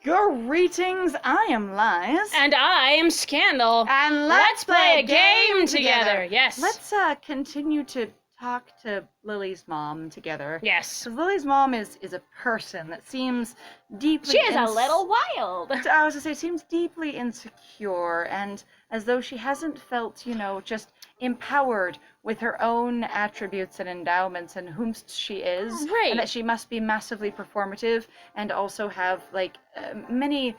Greetings, I am Lies. And I am Scandal. And let's play a game together. Yes. Let's continue to talk to Lily's mom together. Yes. Because Lily's mom is a person that seems deeply... She is a little wild. I was going to say, seems deeply insecure, and as though she hasn't felt, just empowered with her own attributes and endowments and whomst she is. Right. And that she must be massively performative and also have, many,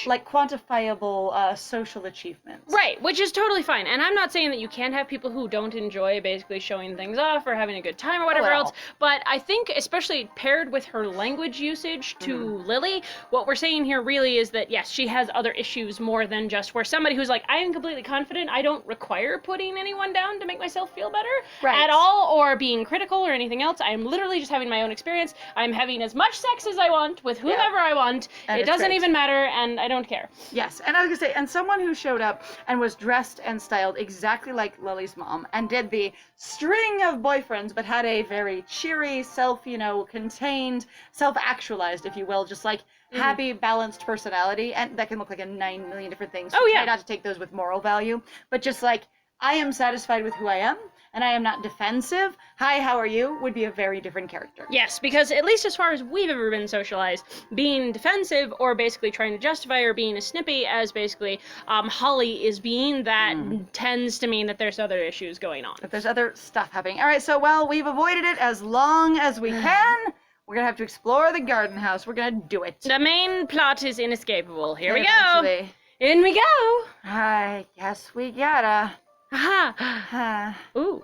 quantifiable social achievements. Right, which is totally fine. And I'm not saying that you can't have people who don't enjoy basically showing things off or having a good time or whatever else, but I think especially paired with her language usage to Lily, what we're saying here really is that, yes, she has other issues more than just where somebody who's like, I am completely confident, I don't require putting anyone down to make myself feel better at all, or being critical or anything else. I am literally just having my own experience. I'm having as much sex as I want with whomever I want. And it doesn't even matter, and I don't care. Yes, and I was gonna say, and someone who showed up and was dressed and styled exactly like Lily's mom and did the string of boyfriends, but had a very cheery, contained, self-actualized, if you will, just happy, balanced personality, and that can look like a 9 million different things. Oh, yeah. Try not to take those with moral value, but just I am satisfied with who I am, and I am not defensive. Hi, how are you? Would be a very different character. Yes, because at least as far as we've ever been socialized, being defensive or basically trying to justify or being as snippy as basically Holly is being, that tends to mean that there's other issues going on. That there's other stuff happening. All right, so while we've avoided it as long as we can, we're going to have to explore the garden house. We're going to do it. The main plot is inescapable. Here we Eventually. go. In we go. I guess we gotta. Aha. Ooh.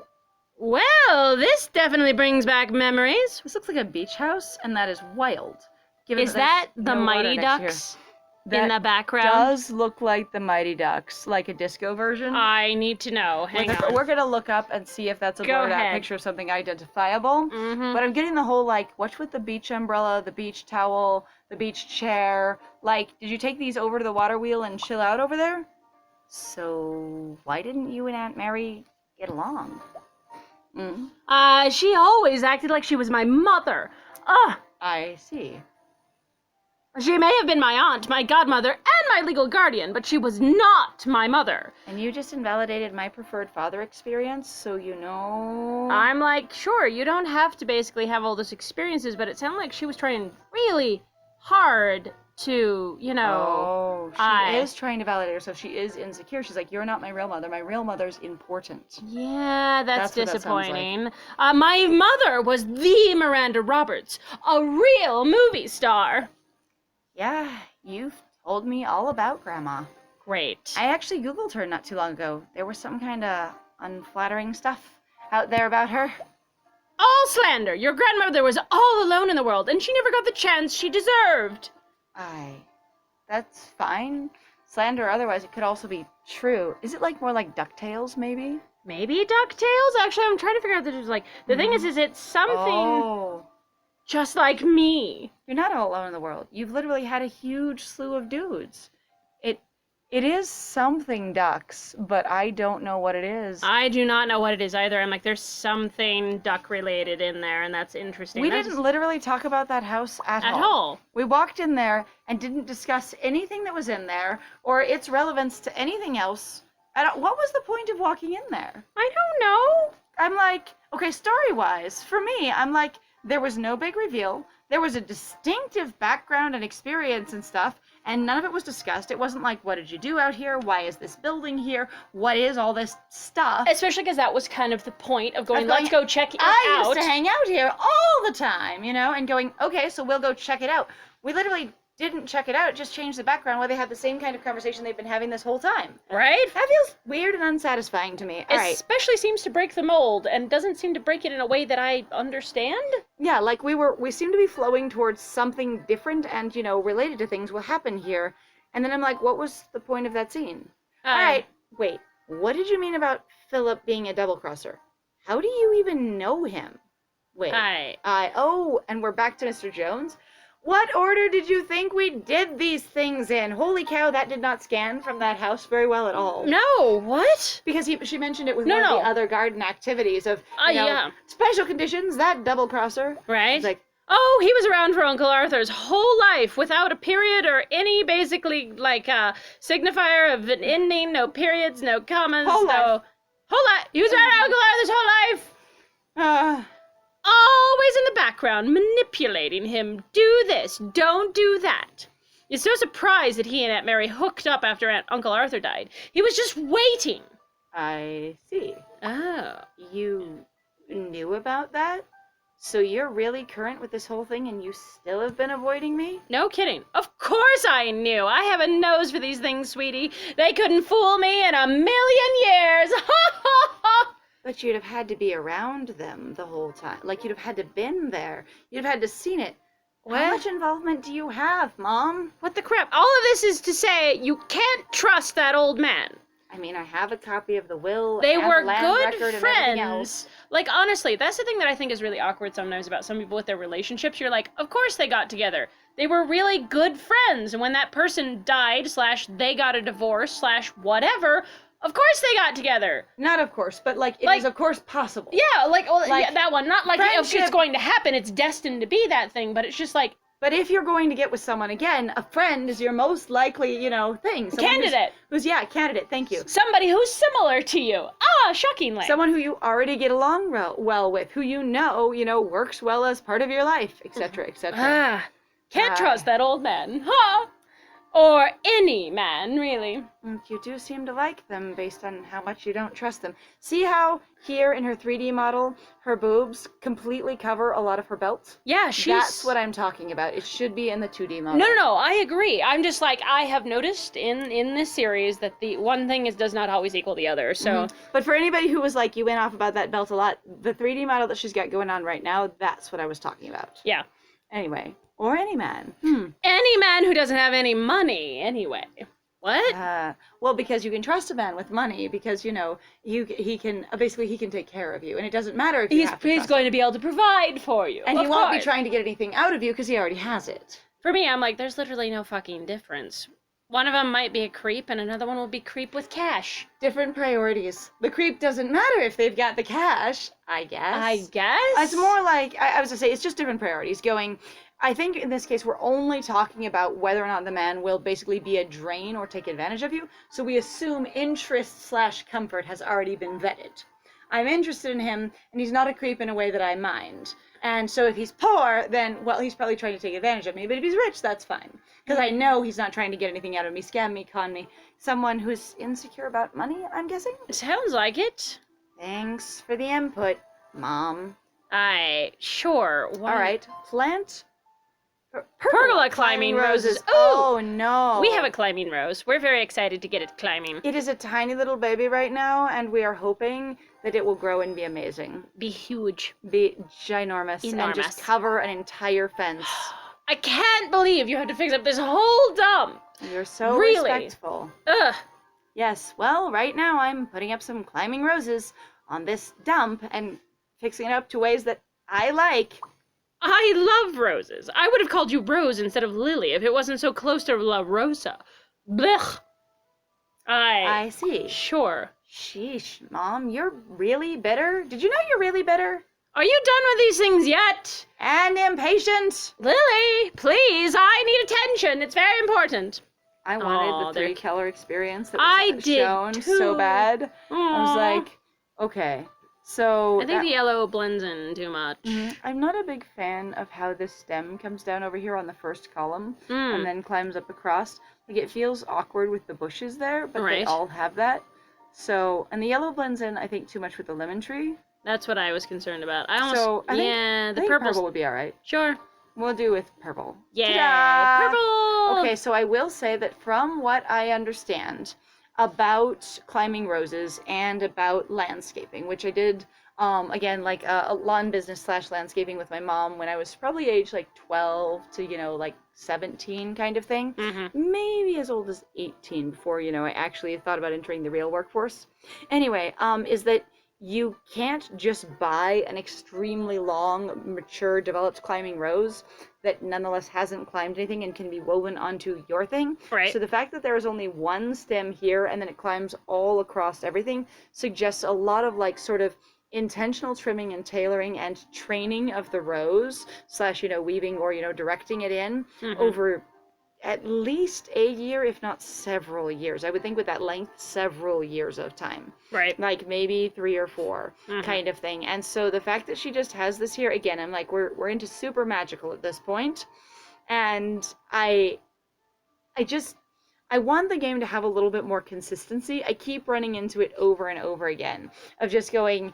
Well, this definitely brings back memories. This looks like a beach house, and that is wild. Is that the Mighty Ducks in the background? Does look like the Mighty Ducks, like a disco version. I need to know. Hang on. We're gonna look up and see if that's a blurred out picture of something identifiable. But I'm getting the whole, what's with the beach umbrella, the beach towel, the beach chair? Did you take these over to the water wheel and chill out over there? So, why didn't you and Aunt Mary get along? She always acted like she was my mother. I see. She may have been my aunt, my godmother, and my legal guardian, but she was not my mother. And you just invalidated my preferred father experience, so you know... I'm like, sure, you don't have to basically have all those experiences, but it sounded like she was trying really hard to, Oh, she is trying to validate herself. She is insecure. She's like, you're not my real mother. My real mother's important. Yeah, that's disappointing. That sounds like. My mother was the Miranda Roberts, a real movie star. Yeah, you've told me all about Grandma. Great. I actually Googled her not too long ago. There was some kind of unflattering stuff out there about her. All slander. Your grandmother was all alone in the world, and she never got the chance she deserved. That's fine. Slander or otherwise, it could also be true. Is it more like DuckTales, maybe? Maybe DuckTales? Actually, I'm trying to figure out that there's the thing is it's something just like me. You're not all alone in the world. You've literally had a huge slew of dudes. It is something ducks, but I don't know what it is. I do not know what it is either. I'm like, there's something duck related in there, and that's interesting. We didn't literally talk about that house at all. We walked in there and didn't discuss anything that was in there or its relevance to anything else. What was the point of walking in there? I don't know. I'm like, okay, story-wise, for me, I'm like, there was no big reveal. There was a distinctive background and experience and stuff, and none of it was discussed. It wasn't like, what did you do out here? Why is this building here? What is all this stuff? Especially because that was kind of the point of going, let's go check it out. I used to hang out here all the time, and going, okay, so we'll go check it out. We literally didn't check it out, just changed the background where they had the same kind of conversation they've been having this whole time. Right? That feels weird and unsatisfying to me. All right. Especially seems to break the mold and doesn't seem to break it in a way that I understand. Yeah, we seem to be flowing towards something different and, related to things will happen here. And then I'm like, what was the point of that scene? All right, wait, what did you mean about Philip being a double-crosser? How do you even know him? Wait. And we're back to Mr. Jones? What order did you think we did these things in? Holy cow, that did not scan from that house very well at all. No, what? Because she mentioned it with one of the other garden activities of, special conditions, that double-crosser. Right. It's like, Oh, he was around for Uncle Arthur's whole life without a period or any basically like signifier of an ending, no periods, no commas, Whole no life. whole life. He was around Uncle Arthur's whole life. Always in the background, manipulating him. Do this, don't do that. It's no surprise that he and Aunt Mary hooked up after Uncle Arthur died. He was just waiting. I see. Oh. You knew about that? So you're really current with this whole thing and you still have been avoiding me? No kidding. Of course I knew. I have a nose for these things, sweetie. They couldn't fool me in a million years. Ha ha ha! But you'd have had to be around them the whole time. Like, you'd have had to been there. You'd have had to seen it. How much involvement do you have, Mom? What the crap? All of this is to say you can't trust that old man. I mean, I have a copy of the will They and were the land good record and everything else. friends. Like, honestly, that's the thing that I think is really awkward sometimes about some people with their relationships. You're like, of course they got together. They were really good friends. And when that person died, / they got a divorce, / whatever, of course they got together. Not of course, but like, it is of course possible. Yeah, like Like, yeah, that one. Not like it's going to happen. It's destined to be that thing. But it's just like, But if you're going to get with someone again, a friend is your most likely, thing. Someone candidate. Candidate, thank you. Somebody who's similar to you. Shockingly. Someone who you already get along well with, who works well as part of your life, etc., etc. Can't trust that old man. Huh? Or any man, really. You do seem to like them based on how much you don't trust them. See how here in her 3D model, her boobs completely cover a lot of her belt? Yeah, That's what I'm talking about. It should be in the 2D model. No, I agree. I'm just like, I have noticed in this series that the one thing does not always equal the other, so. Mm-hmm. But for anybody who was like, you went off about that belt a lot, the 3D model that she's got going on right now, that's what I was talking about. Yeah. Anyway, or any man. Any man who doesn't have any money, anyway. What? Well, because you can trust a man with money, because he can take care of you, and it doesn't matter if he's going to be able to provide for you, and he won't be trying to get anything out of you because he already has it. For me, I'm like, there's literally no fucking difference. One of them might be a creep, and another one will be creep with cash. Different priorities. The creep doesn't matter if they've got the cash, I guess. It's more like, I was to say, it's just different priorities going. I think in this case, we're only talking about whether or not the man will basically be a drain or take advantage of you. So we assume interest / comfort has already been vetted. I'm interested in him, and he's not a creep in a way that I mind. And so if he's poor, then, well, he's probably trying to take advantage of me. But if he's rich, that's fine. Because I know he's not trying to get anything out of me, scam me, con me. Someone who's insecure about money, I'm guessing? Sounds like it. Thanks for the input, Mom. Sure. All right, plant pergola climbing roses. Ooh! Oh no. We have a climbing rose. We're very excited to get it climbing. It is a tiny little baby right now, and we are hoping that it will grow and be amazing. Be huge. Be ginormous. And just cover an entire fence. I can't believe you have to fix up this whole dump. You're so respectful. Ugh. Yes, well, right now I'm putting up some climbing roses on this dump and fixing it up to ways that I like. I love roses. I would have called you Rose instead of Lily if it wasn't so close to La Rosa. Blech. I see. Sure. Sheesh, Mom, you're really bitter? Did you know you're really bitter? Are you done with these things yet? And impatient. Lily, please, I need attention. It's very important. I wanted the 3-color experience that was shown so bad. I was like, okay. So I think the yellow blends in too much. I'm not a big fan of how this stem comes down over here on the first column and then climbs up across. Like, it feels awkward with the bushes there, but they all have that. So, and the yellow blends in, I think, too much with the lemon tree. That's what I was concerned about. I think purple would be all right. Sure. We'll do with purple. Yeah, purple! Okay, so I will say that from what I understand about climbing roses and about landscaping, which I did, again, like a lawn business / landscaping with my mom when I was probably age like 12 to, 17 kind of thing. Maybe as old as 18 before, I actually thought about entering the real workforce. Anyway, is that you can't just buy an extremely long, mature, developed climbing rose that nonetheless hasn't climbed anything and can be woven onto your thing. Right. So the fact that there is only one stem here and then it climbs all across everything suggests a lot of sort of intentional trimming and tailoring and training of the rows slash, weaving or, directing it in over at least a year, if not several years. I would think with that length, several years of time. Right. Like maybe 3 or 4 kind of thing. And so the fact that she just has this here, again, I'm like, we're into super magical at this point. And I want the game to have a little bit more consistency. I keep running into it over and over again of just going,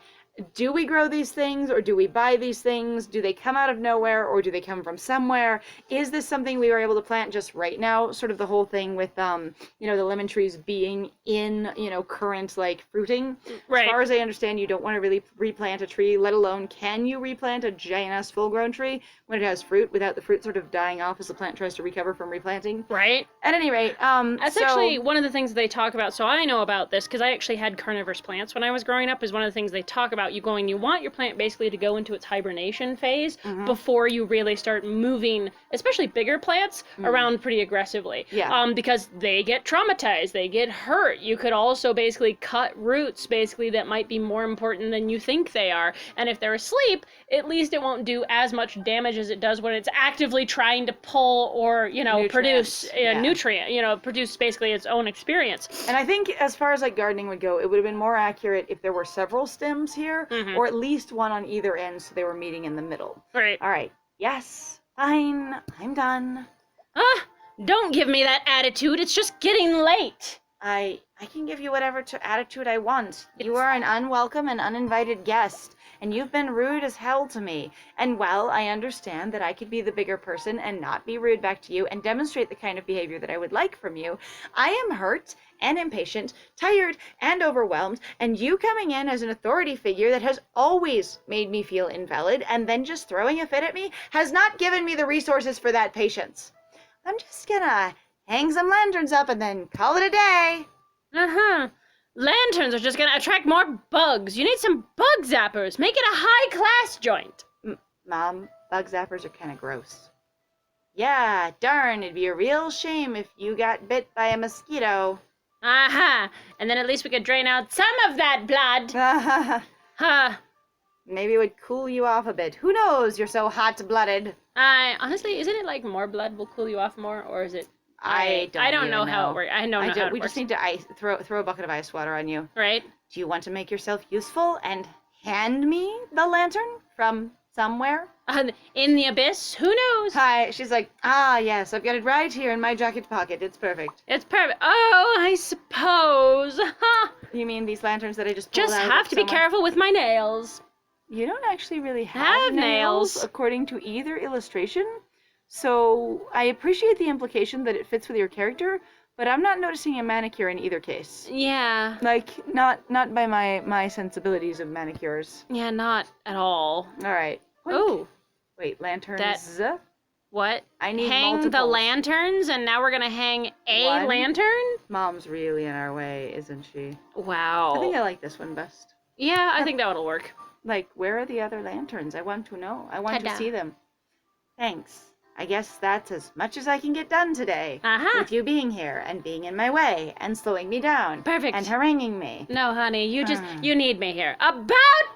do we grow these things or do we buy these things? Do they come out of nowhere or do they come from somewhere? Is this something we were able to plant just right now? Sort of the whole thing with, the lemon trees being in, current like fruiting. Right. As far as I understand, you don't want to really replant a tree, let alone can you replant a giant-ass full-grown tree when it has fruit without the fruit sort of dying off as the plant tries to recover from replanting. Right. At any rate, that's actually one of the things they talk about. So I know about this because I actually had carnivorous plants when I was growing up. Is one of the things they talk about. You want your plant basically to go into its hibernation phase before you really start moving, especially bigger plants, around pretty aggressively. Yeah. Because they get traumatized, they get hurt. You could also basically cut roots basically that might be more important than you think they are. And if they're asleep, at least it won't do as much damage as it does when it's actively trying to pull or, produce a nutrient, produce basically its own experience. And I think as far as like gardening would go, it would have been more accurate if there were several stems here, or at least one on either end so they were meeting in the middle. Right. All right. Yes. Fine. I'm done. Don't give me that attitude. It's just getting late. I can give you whatever attitude I want. You are an unwelcome and uninvited guest, and you've been rude as hell to me. And while I understand that I could be the bigger person and not be rude back to you and demonstrate the kind of behavior that I would like from you, I am hurt and impatient, tired and overwhelmed, and you coming in as an authority figure that has always made me feel invalid and then just throwing a fit at me has not given me the resources for that patience. I'm just gonna hang some lanterns up and then call it a day. Lanterns are just gonna attract more bugs. You need some bug zappers. Make it a high-class joint. Mom, bug zappers are kind of gross. Yeah, darn, it'd be a real shame if you got bit by a mosquito. And then at least we could drain out some of that blood. Maybe it would cool you off a bit. Who knows? You're so hot-blooded. Honestly, isn't it like more blood will cool you off more, or is it? I don't know how it works. I don't know how it works. We just need to throw a bucket of ice water on you. Right. Do you want to make yourself useful and hand me the lantern from somewhere? In the abyss? Who knows? Hi. She's like, yes, I've got it right here in my jacket pocket. It's perfect. It's perfect. Oh, I suppose. You mean these lanterns that I just pulled out? Just have to be careful with my nails. You don't actually really have nails, according to either illustration. So I appreciate the implication that it fits with your character, but I'm not noticing a manicure in either case. Yeah. Like, not by my sensibilities of manicures. Yeah, not at all. All right. Oh. Wait, lanterns. What? I need hang multiples. The lanterns, and now we're gonna hang a lantern? Mom's really in our way, isn't she? Wow. I think I like this one best. Yeah, I think that would work. Like, where are the other lanterns? I want to know. I want to see them. Thanks. I guess that's as much as I can get done today. With you being here and being in my way and slowing me down. Perfect. And haranguing me. No, honey, you need me here. About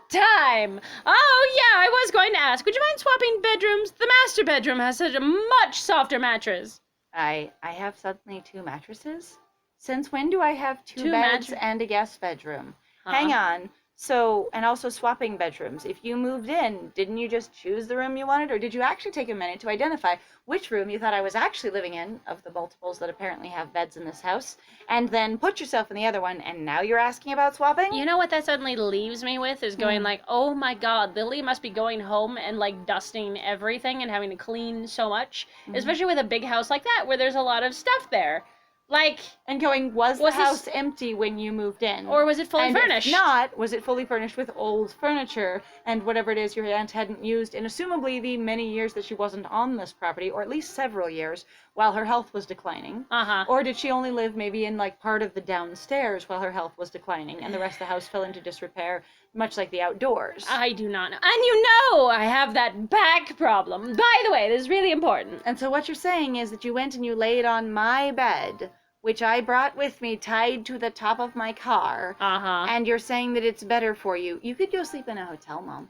time! Oh, yeah, I was going to ask, would you mind swapping bedrooms? The master bedroom has such a much softer mattress. I have suddenly 2 mattresses? Since when do I have 2 beds and a guest bedroom? Hang on. So, and also swapping bedrooms. If you moved in, didn't you just choose the room you wanted, or did you actually take a minute to identify which room you thought I was actually living in, of the multiples that apparently have beds in this house, and then put yourself in the other one, and now you're asking about swapping? You know what that suddenly leaves me with is going like, oh my god, Lily must be going home and like dusting everything and having to clean so much, especially with a big house like that where there's a lot of stuff there. Like, and going, was the house empty when you moved in? Or was it fully furnished? If not, was it fully furnished with old furniture and whatever it is your aunt hadn't used in assumably the many years that she wasn't on this property, or at least several years, while her health was declining? Or did she only live maybe in like part of the downstairs while her health was declining and the rest of the house fell into disrepair, much like the outdoors? I do not know. And you know I have that back problem. By the way, this is really important. And so what you're saying is that you went and you laid on my bed which I brought with me tied to the top of my car, and you're saying that it's better for you, you could go sleep in a hotel, Mom.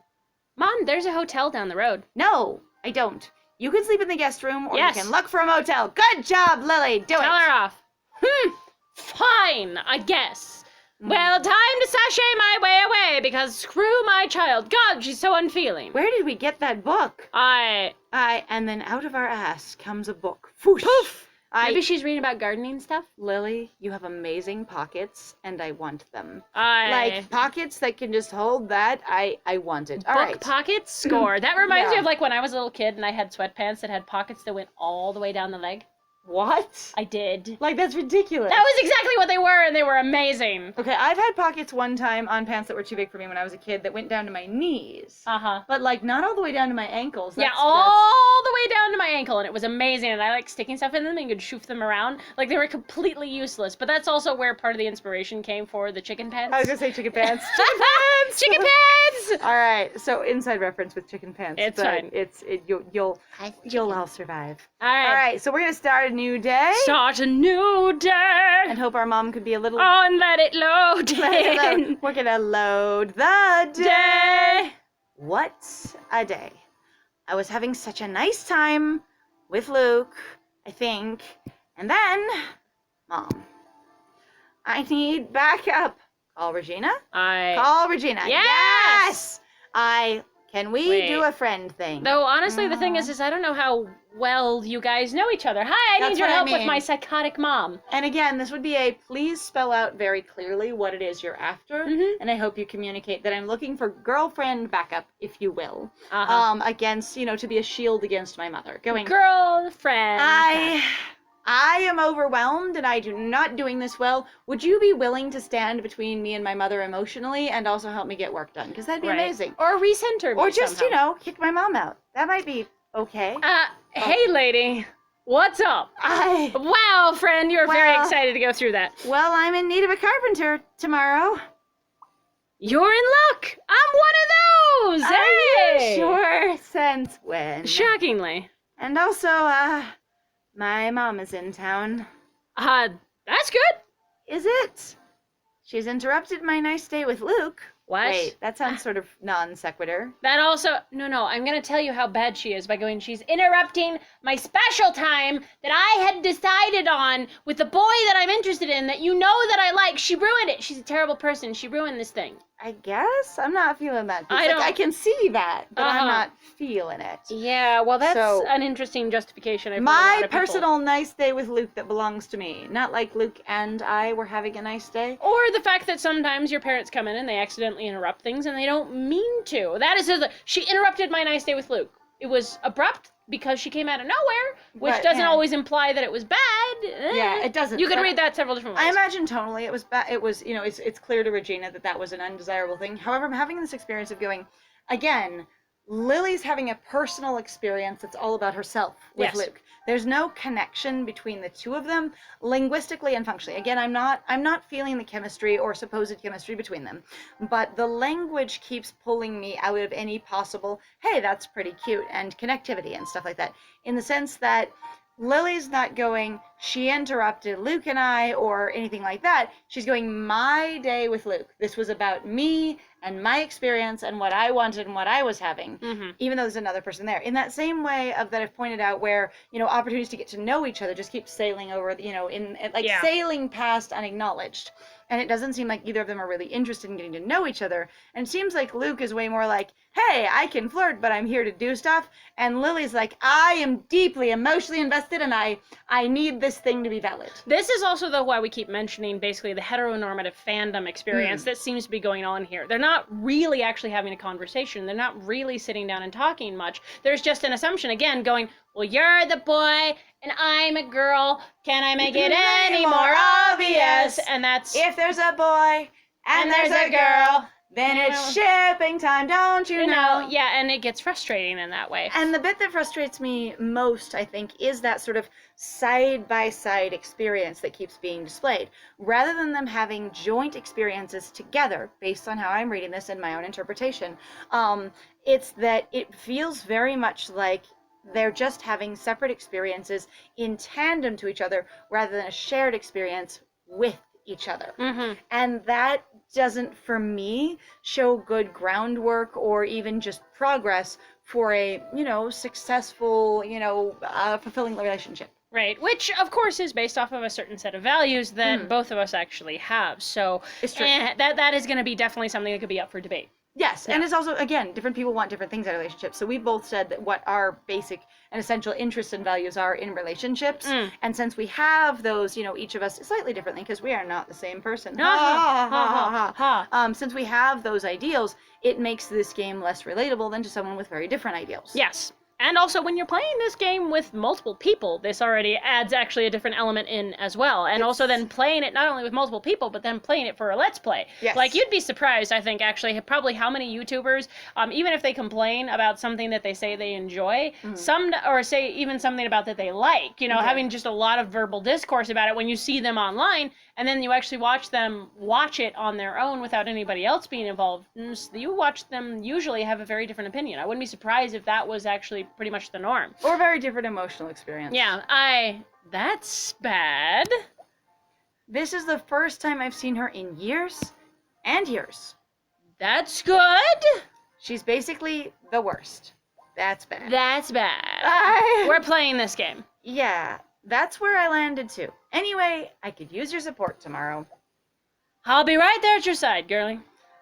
Mom, there's a hotel down the road. No, I don't. You can sleep in the guest room, or Yes. you can look for a motel. Good job, Lily. Do it. Tell her off. Fine, I guess. Well, time to sashay my way away, because screw my child. God, she's so unfeeling. Where did we get that book? And then out of our ass comes a book. Foosh. Poof. Maybe she's reading about gardening stuff? Lily, you have amazing pockets, and I want them. Like, pockets that can just hold that, I want it. All right. Book pockets? Score. That reminds me of, like, when I was a little kid and I had sweatpants that had pockets that went all the way down the leg. What? I did. Like, that's ridiculous. That was exactly what they were, and they were amazing. Okay, I've had pockets one time on pants that were too big for me when I was a kid that went down to my knees. But, like, not all the way down to my ankles. Yeah, all the way down to my ankle, and it was amazing, and I like sticking stuff in them and could shoof them around. Like, they were completely useless, but that's also where part of the inspiration came for the chicken pants. I was gonna say chicken pants. Chicken pants! Chicken pants! All right, so inside reference with chicken pants. It's fine. You'll all survive. All right, so we're gonna start a new day. Start a new day. And hope our mom could be a little... Oh, and let it load in. We're gonna load the day. What a day. I was having such a nice time with Luke, I think. And then, Mom, I need backup. Call Regina? Call Regina. Yes! Can we do a friend thing? Though, honestly, the thing is I don't know how well you guys know each other. Hi, I need your help with my psychotic mom. And again, this would be a please spell out very clearly what it is you're after. And I hope you communicate that I'm looking for girlfriend backup, if you will. Against, to be a shield against my mother. Girlfriend. I am overwhelmed and I do not doing this well. Would you be willing to stand between me and my mother emotionally and also help me get work done? Because that'd be amazing. Or recenter me Or just, somehow. kick my mom out. That might be okay. Hey, lady. What's up? Wow, friend, you're very excited to go through that. Well, I'm in need of a carpenter tomorrow. You're in luck. I'm one of those. Are hey! you sure? Since when? Shockingly. And also, my mom is in town. That's good. Is it? She's interrupted my nice day with Luke. What? Wait, that sounds sort of non sequitur. That also... No, I'm going to tell you how bad she is by going, she's interrupting my special time that I had decided on with the boy that I'm interested in that you know that I like. She ruined it. She's a terrible person. She ruined this thing. I guess? I'm not feeling that. I can see that, but I'm not feeling it. Yeah, well, that's an interesting justification. My personal nice day with Luke that belongs to me. Not like Luke and I were having a nice day. Or the fact that sometimes your parents come in and they accidentally interrupt things and they don't mean to. That is, she interrupted my nice day with Luke. It was abrupt because she came out of nowhere, which doesn't always imply that it was bad. Yeah, it doesn't. You can read that several different ways. I imagine tonally it was bad. It was, it's clear to Regina that was an undesirable thing. However, I'm having this experience of going, again, Lily's having a personal experience that's all about herself with Luke. There's no connection between the two of them linguistically and functionally. Again, I'm not feeling the chemistry or supposed chemistry between them, but the language keeps pulling me out of any possible, hey, that's pretty cute, and connectivity and stuff like that. In the sense that Lily's not going, she interrupted Luke and I, or anything like that. She's going, my day with Luke. This was about me and my experience and what I wanted and what I was having, even though there's another person there. In that same way of that I've pointed out where, opportunities to get to know each other just keep sailing over, sailing past unacknowledged. And it doesn't seem like either of them are really interested in getting to know each other. And it seems like Luke is way more like, hey, I can flirt, but I'm here to do stuff. And Lily's like, I am deeply emotionally invested and I need this thing to be valid. This is also, though, why we keep mentioning basically the heteronormative fandom experience that seems to be going on here. They're not really actually having a conversation. They're not really sitting down and talking much. There's just an assumption, again, going, well, you're the boy and I'm a girl. Can I make it any more obvious? And that's... If there's a boy and there's a girl, then it's shipping time, don't you know? Yeah, and it gets frustrating in that way. And the bit that frustrates me most, I think, is that sort of side-by-side experience that keeps being displayed. Rather than them having joint experiences together, based on how I'm reading this and my own interpretation, it's that it feels very much like they're just having separate experiences in tandem to each other rather than a shared experience with each other. And that doesn't, for me, show good groundwork or even just progress for a, successful, fulfilling relationship. Right, which of course is based off of a certain set of values that both of us actually have. So It's true. that is going to be definitely something that could be up for debate. Yes, and it's also, again, different people want different things out of relationships. So we both said that what our basic and essential interests and values are in relationships. And since we have those, each of us slightly differently, because we are not the same person. Since we have those ideals, it makes this game less relatable than to someone with very different ideals. Yes. And also, when you're playing this game with multiple people, this already adds actually a different element in as well. And also then playing it not only with multiple people, but then playing it for a Let's Play. Yes. Like, you'd be surprised, I think, actually, probably how many YouTubers, even if they complain about something that they say they enjoy, or say even something about that they like, having just a lot of verbal discourse about it when you see them online, and then you actually watch them watch it on their own without anybody else being involved, you watch them usually have a very different opinion. I wouldn't be surprised if that was actually pretty much the norm. Or a very different emotional experience. Yeah, that's bad. This is the first time I've seen her in years and years. That's good. She's basically the worst. That's bad. That's bad. We're playing this game. Yeah, that's where I landed too. Anyway, I could use your support tomorrow. I'll be right there at your side, girlie.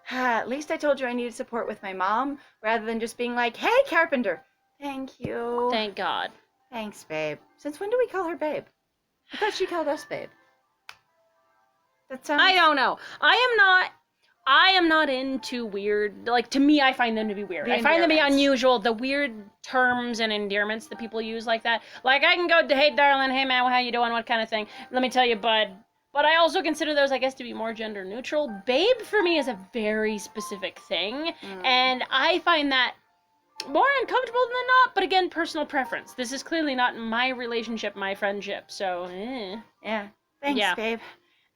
At least I told you I needed support with my mom, rather than just being like, hey, Carpenter. Thank you. Thank God. Thanks, babe. Since when do we call her babe? I thought she called us babe. That sounds... I don't know. I am not into weird, like, to me, I find them to be weird. I find them to be unusual, the weird terms and endearments that people use like that. Like, I can go to, hey, darling, hey, man, how you doing, what kind of thing? Let me tell you, bud. But I also consider those, I guess, to be more gender neutral. Babe, for me, is a very specific thing, and I find that more uncomfortable than not, but again, personal preference. This is clearly not my relationship, my friendship, so, Yeah. Thanks, babe.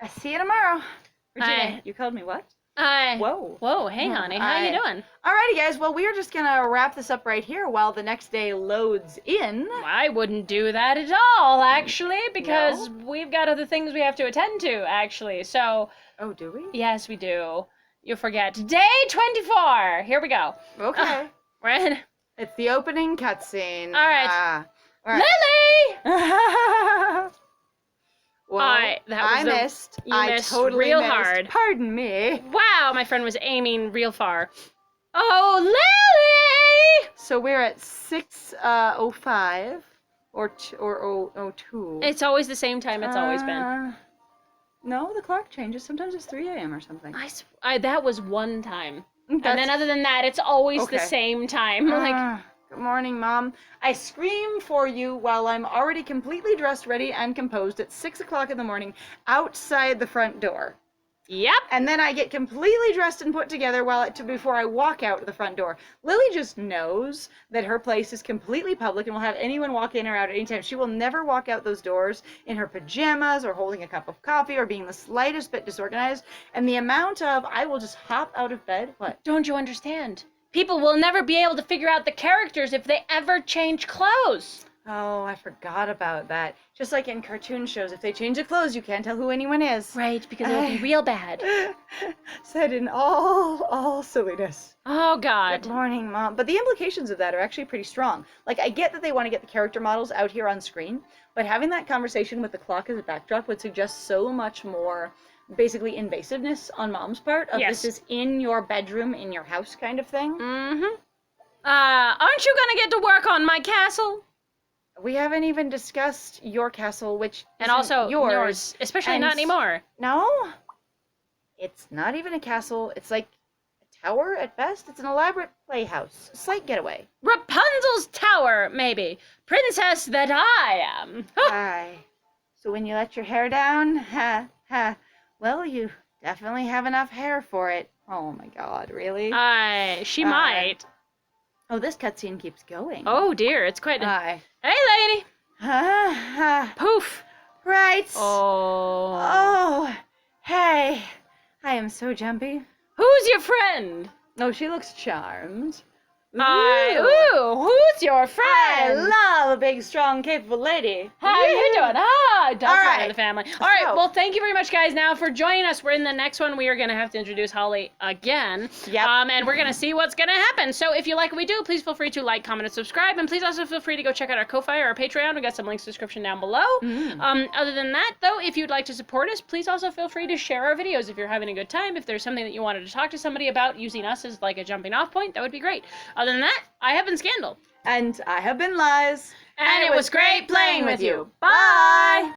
I'll see you tomorrow. Regina, you called me what? Whoa, hey, honey, how you doing? Alrighty, guys, well, we are just gonna wrap this up right here while the next day loads in. I wouldn't do that at all, actually, because we've got other things we have to attend to, actually, so... Oh, do we? Yes, we do. You forget. Day 24! Here we go. Okay. Right? It's the opening cutscene. All right. Lily! Well, I missed. You missed totally real missed. hard. Pardon me. Wow, my friend was aiming real far. Oh, Lily! So we're at 6:05 or 02. It's always the same time it's always been. No, the clock changes. Sometimes it's 3 a.m. or something. That was one time. And then other than that, it's always the same time. Good morning, Mom. I scream for you while I'm already completely dressed, ready, and composed at 6 o'clock in the morning outside the front door. Yep. And then I get completely dressed and put together before I walk out the front door. Lily just knows that her place is completely public and will have anyone walk in or out at any time. She will never walk out those doors in her pajamas or holding a cup of coffee or being the slightest bit disorganized. And the amount of, I will just hop out of bed. What? Don't you understand? People will never be able to figure out the characters if they ever change clothes. Oh, I forgot about that. Just like in cartoon shows, if they change the clothes, you can't tell who anyone is. Right, because it'll be real bad. Said in all silliness. Oh, God. Good morning, Mom. But the implications of that are actually pretty strong. Like, I get that they want to get the character models out here on screen, but having that conversation with the clock as a backdrop would suggest so much more, basically, invasiveness on Mom's part. This is in your bedroom, in your house kind of thing. Mm-hmm. Aren't you gonna get to work on my castle? We haven't even discussed your castle, which and also yours, especially not anymore. No, it's not even a castle. It's like a tower at best. It's an elaborate playhouse, a slight getaway. Rapunzel's tower, maybe. Princess that I am. Aye. So when you let your hair down, well, you definitely have enough hair for it. Oh my God, really? She might. Oh, this cutscene keeps going. Oh dear, it's quite. Aye. Hey, lady. Poof. Right. Oh. Hey. I am so jumpy. Who's your friend? Oh, she looks charmed. Who's your I friend? love a big, strong, capable lady. How you doing? That's All one right. of the family. All right, well, thank you very much, guys, now for joining us. We're in the next one. We are going to have to introduce Holly again. Yep. And we're going to see what's going to happen. So if you like what we do, please feel free to like, comment, and subscribe. And please also feel free to go check out our Ko-Fi or our Patreon. We got some links in the description down below. Other than that, though, if you'd like to support us, please also feel free to share our videos if you're having a good time. If there's something that you wanted to talk to somebody about using us as like a jumping off point, that would be great. Other than that, I have been Scandal. And I have been Lies. And it was great playing with you. Bye!